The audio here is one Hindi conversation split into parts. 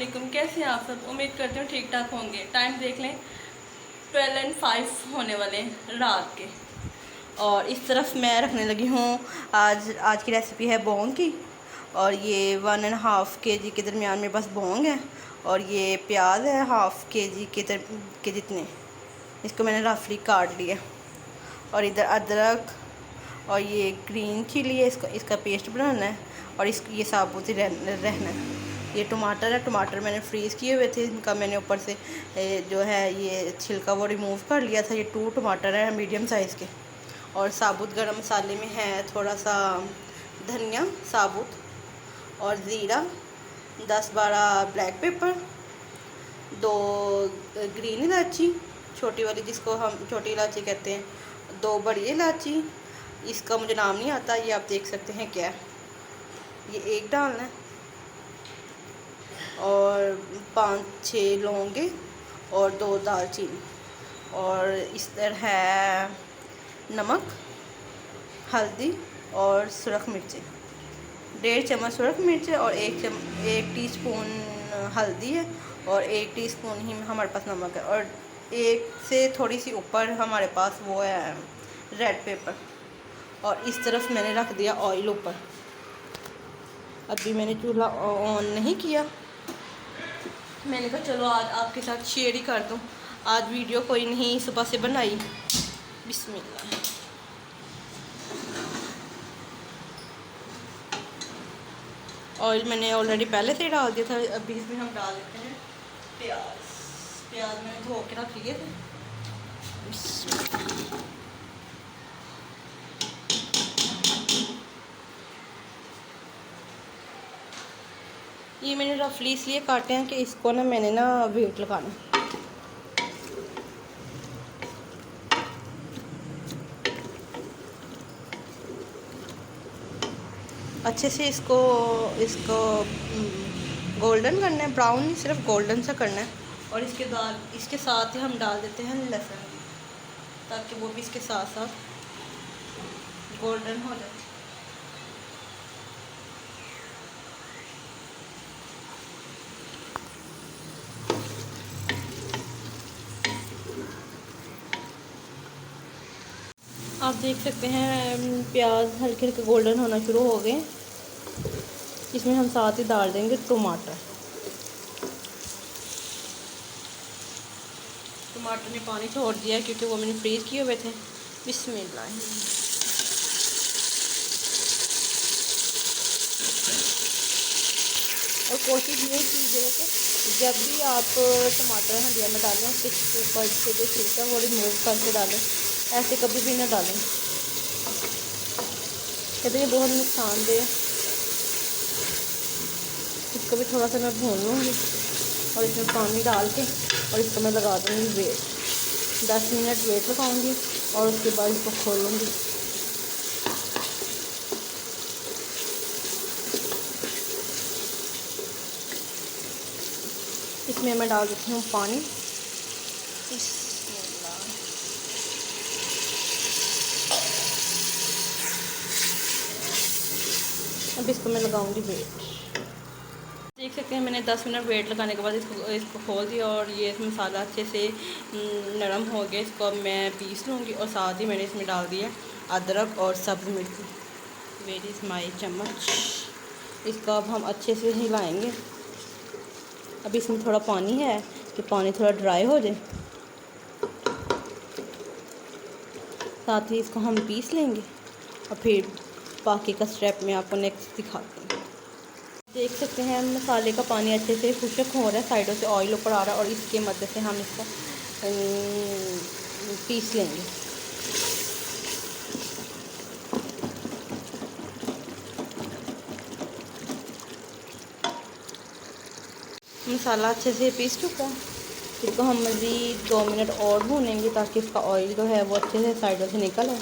वालेकुम। कैसे हैं आप सब? उम्मीद करती हूँ ठीक ठाक होंगे। टाइम देख लें 12:05 होने वाले हैं रात के। और इस तरफ मैं रखने लगी हूँ आज की रेसिपी है बोंग की। और ये 1.5 kg के दरमियान मेरे पास बोंग है। और ये प्याज है 1/2 kg के जितने। इसको मैंने रफली काट लिया। और इधर अदरक और ये ग्रीन चिली है, इसका पेस्ट बनाना है। और ये साबुत ही रहना है। ये टमाटर है, टमाटर मैंने फ्रीज़ किए हुए थे, इनका मैंने ऊपर से जो है ये छिलका वो रिमूव कर लिया था। ये 2 टमाटर हैं मीडियम साइज़ के। और साबुत गरम मसाले में है थोड़ा सा धनिया साबुत और ज़ीरा, 10-12 ब्लैक पेपर, 2 ग्रीन इलायची छोटी वाली जिसको हम छोटी इलायची कहते हैं, 2 बड़ी इलायची, इसका मुझे नाम नहीं आता, ये आप देख सकते हैं क्या है। ये एक डालना है। और 5-6 लौंगे और 2 दालचीनी। और इस तरह है नमक, हल्दी और सुरख मिर्चें, 1.5 चम्मच सुरख मिर्च और 1 टीस्पून हल्दी है। और 1 टीस्पून ही हमारे पास नमक है। और 1 से थोड़ी सी ऊपर हमारे पास वो है रेड पेपर। और इस तरफ मैंने रख दिया ऑयल ऊपर। अभी मैंने चूल्हा ऑन नहीं किया। मैंने कहा चलो आज आपके साथ शेयर ही कर दूँ। आज वीडियो कोई नहीं सुबह से बनाई। बिस्मिल्लाह। ऑयल मैंने ऑलरेडी पहले से ही डाल दिया था। अभी इसमें हम डाल देते हैं प्याज मैंने धो के रख लिए थे। ये मैंने रफली इसलिए काटे हैं कि इसको ना मैंने ना वेट लगाना। अच्छे से इसको गोल्डन करना है, ब्राउन नहीं सिर्फ गोल्डन सा करना है। और इसके साथ ही हम डाल देते हैं लहसुन, ताकि वो भी इसके साथ साथ गोल्डन हो जाए। आप देख सकते हैं प्याज हल्के हल्के गोल्डन होना शुरू हो गए। इसमें हम साथ ही डाल देंगे टमाटर। टमाटर ने पानी छोड़ दिया क्योंकि वो मैंने फ्रीज़ किए हुए थे। बिस्मिल्लाह। और कोशिश ये कीजिएगा कि जब भी आप टमाटर हंडिया में डालें उसके ऊपर से जो छिलका वो रिमूव करके डालें। ऐसे कभी भी ना डालें, कहते ये बहुत नुकसानदेह। इसको भी थोड़ा सा मैं भून लूँगी और इसमें पानी डाल के और इसको मैं लगा दूँगी वेट। 10 मिनट वेट लगाऊँगी और उसके बाद इसको खोलूँगी। इसमें मैं डाल देती हूँ पानी। अब इसको मैं लगाऊंगी वेट। देख सकते हैं मैंने 10 मिनट वेट लगाने के बाद इसको खोल दिया और ये मसाला अच्छे से नरम हो गया। इसको अब मैं पीस लूँगी और साथ ही मैंने इसमें डाल दिया अदरक और सब्ज़ मिर्ची। वेट इज़ माई चम्मच। इसको अब हम अच्छे से हिलाएंगे। अब इसमें थोड़ा पानी है कि पानी थोड़ा ड्राई हो जाए, साथ ही इसको हम पीस लेंगे और फिर बाकी का स्टेप में आपको नेक्स्ट दिखाती हूँ। देख सकते हैं मसाले का पानी अच्छे से खुश्क हो रहा है, साइडों से ऑयल ऊपर आ रहा है और इसके मदद से हम इसको पीस लेंगे। मसाला अच्छे से पीस चुका है। इसको हम मज़ीद 2 मिनट और भूनेंगे ताकि इसका ऑयल जो है वो अच्छे से साइडों से निकल आए।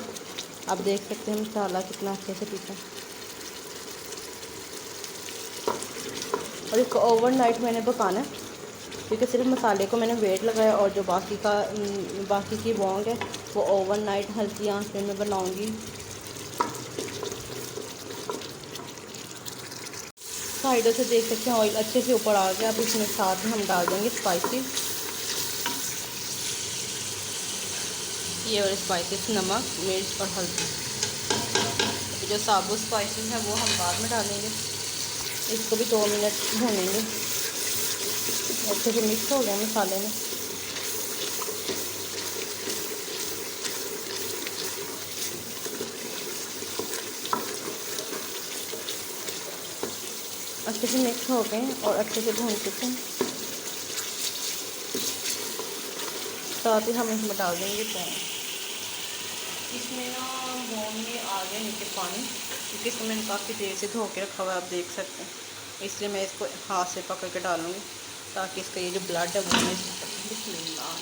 आप देख सकते हैं मसाला कितना अच्छे से पीसा। और इसको ओवरनाइट मैंने पकाना है क्योंकि सिर्फ मसाले को मैंने वेट लगाया और जो बाकी की बोंग है वो ओवरनाइट हल्की आंच में मैं बनाऊंगी। साइडों से देख सकते हैं ऑयल अच्छे से ऊपर आ गया। अब इसमें साथ में हम डाल देंगे स्पाइसेस, ये और स्पाइसेस नमक, मिर्च और हल्दी। जो साबुत स्पाइसेस हैं वो हम बाद में डालेंगे। इसको भी 2 मिनट भूनेंगे। अच्छे से मिक्स हो गया मसाले में। अच्छे से मिक्स हो गए और अच्छे से भून चुके हैं। साथ ही हम इसमें डाल देंगे पानी। इसमें ना बोन में आ गया नीचे पानी, क्योंकि इसको मैंने काफ़ी देर से धो के रखा हुआ है, आप देख सकते हैं। इसलिए मैं इसको हाथ से पकड़ के डालूँगी ताकि इसका ये जो ब्लड है वो बिस्मिल्लाह।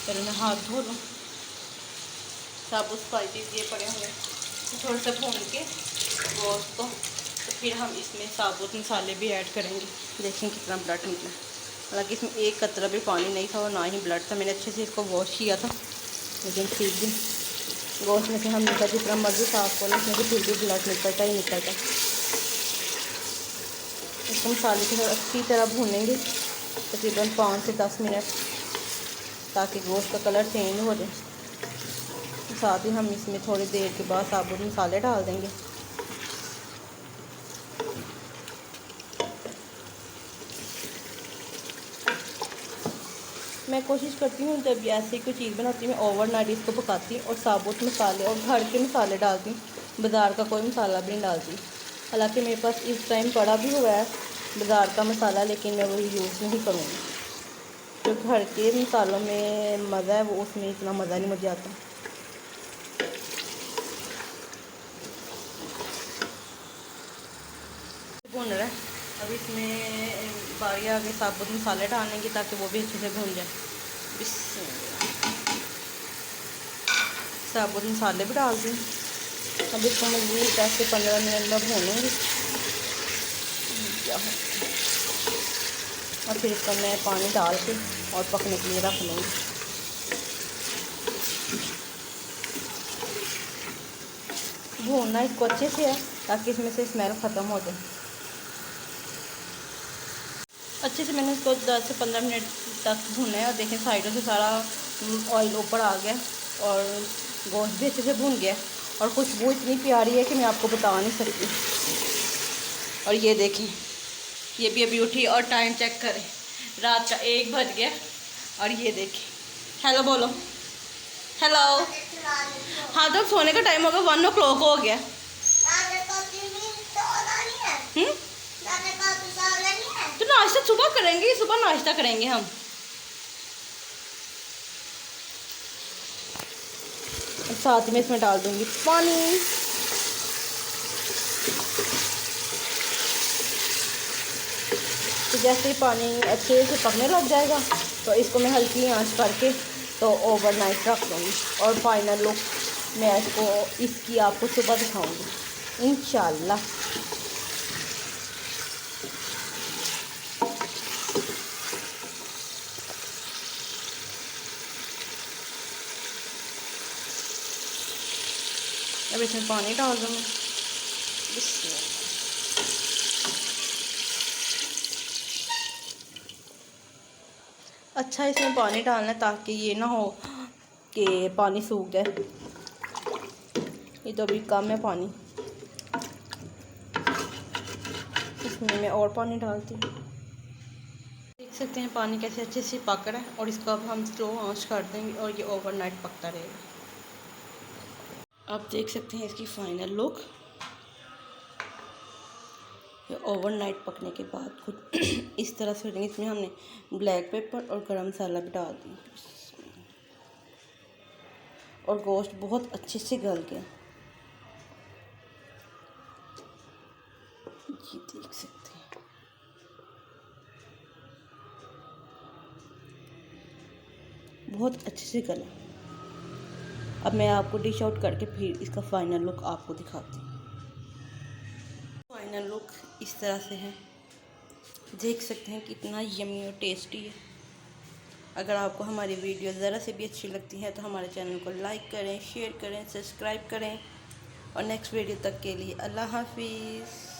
पहले मैं हाथ धो लूँ। साबुत स्पाइसेस ये पड़े हुए थोड़ा सा भून के गोश्त को, तो फिर हम इसमें साबुत मसाले भी ऐड करेंगे। देखें कितना ब्लड निकला। हालांकि इसमें एक कतरा भी पानी नहीं था और ना ही ब्लड था। मैंने अच्छे से इसको वॉश किया था, लेकिन फिर भी गोश्त में से हम निकल जितना मर्जी साफ कर लें, इसमें से फिर भी ब्लड निकलता ही निकलता। इसको मसाले को अच्छी तरह भूनेंगे तकरीबन 5 से 10 मिनट, ताकि गोश्त का कलर चेंज हो जाए। साथ ही हम इसमें थोड़ी देर के बाद साबुत मसाले डाल देंगे। मैं कोशिश करती हूँ जब ऐसी कोई चीज़ बनाती हूँ मैं ओवरनाइट इसको पकाती हूँ और साबुत मसाले और घर के मसाले डालती हूँ, बाज़ार का कोई मसाला भी नहीं डालती। हालांकि मेरे पास इस टाइम पड़ा भी हुआ है बाज़ार का मसाला, लेकिन मैं वही यूज़ नहीं करूँगी। जो घर के मसालों में मज़ा है वो उसमें इतना मज़ा नहीं मुझे आता। भून रहा है, अब इसमें बारी आ गई साबुत मसाले डालने की, ताकि वो भी अच्छे से भून जाए। साबुत मसाले भी डाल दी। अब इसको मैं 10 से 15 मिनट में भूनूँगी और फिर इसको मैं पानी डाल के और पकने के लिए रख लूँगी। भूनना इसको अच्छे से है ताकि इसमें से स्मेल ख़त्म हो जाए। अच्छे से मैंने इसको 10 से 15 मिनट तक भूना है और देखें साइडों से सारा ऑयल ऊपर आ गया और गोश्त भी अच्छे से भून गया और खुशबू इतनी प्यारी है कि मैं आपको बता नहीं सकती। और ये देखें, ये भी अभी उठी और टाइम चेक करें, रात का 1 बज गया। और ये देखें, हेलो बोलो, हेलो। हाँ तो सोने का टाइम हो गया, 1 o'clock हो गया। तो नाश्ता सुबह करेंगे, सुबह नाश्ता करेंगे हम। साथ में इसमें डाल दूंगी पानी। तो जैसे ही पानी अच्छे से पकने लग जाएगा तो इसको मैं हल्की आंच करके तो ओवरनाइट रख दूँगी और फाइनल लुक मैं इसकी आपको सुबह दिखाऊंगी इंशाल्लाह। अब इसमें पानी डाल दूँगी। अच्छा इसमें पानी डालना है ताकि ये ना हो कि पानी सूख जाए। ये तो अभी कम है पानी, इसमें मैं और पानी डालती हूँ। देख सकते हैं पानी कैसे अच्छे से पक रहा है और इसको अब हम स्लो आंच कर देंगे और ये ओवरनाइट पकता रहेगा। आप देख सकते हैं इसकी फाइनल लुक। ये ओवरनाइट पकने के बाद कुछ इस तरह से हो जाएंगे। इसमें हमने ब्लैक पेपर और गरम मसाला भी डाल दिया और गोश्त बहुत अच्छे से गल गया। ये देख सकते हैं, बहुत अच्छे से गला। अब मैं आपको डिश आउट करके फिर इसका फ़ाइनल लुक आपको दिखाती हूँ। फाइनल लुक इस तरह से है, देख सकते हैं कितना यम्मी और टेस्टी है। अगर आपको हमारी वीडियो ज़रा से भी अच्छी लगती है तो हमारे चैनल को लाइक करें, शेयर करें, सब्सक्राइब करें और नेक्स्ट वीडियो तक के लिए अल्लाह हाफिज़।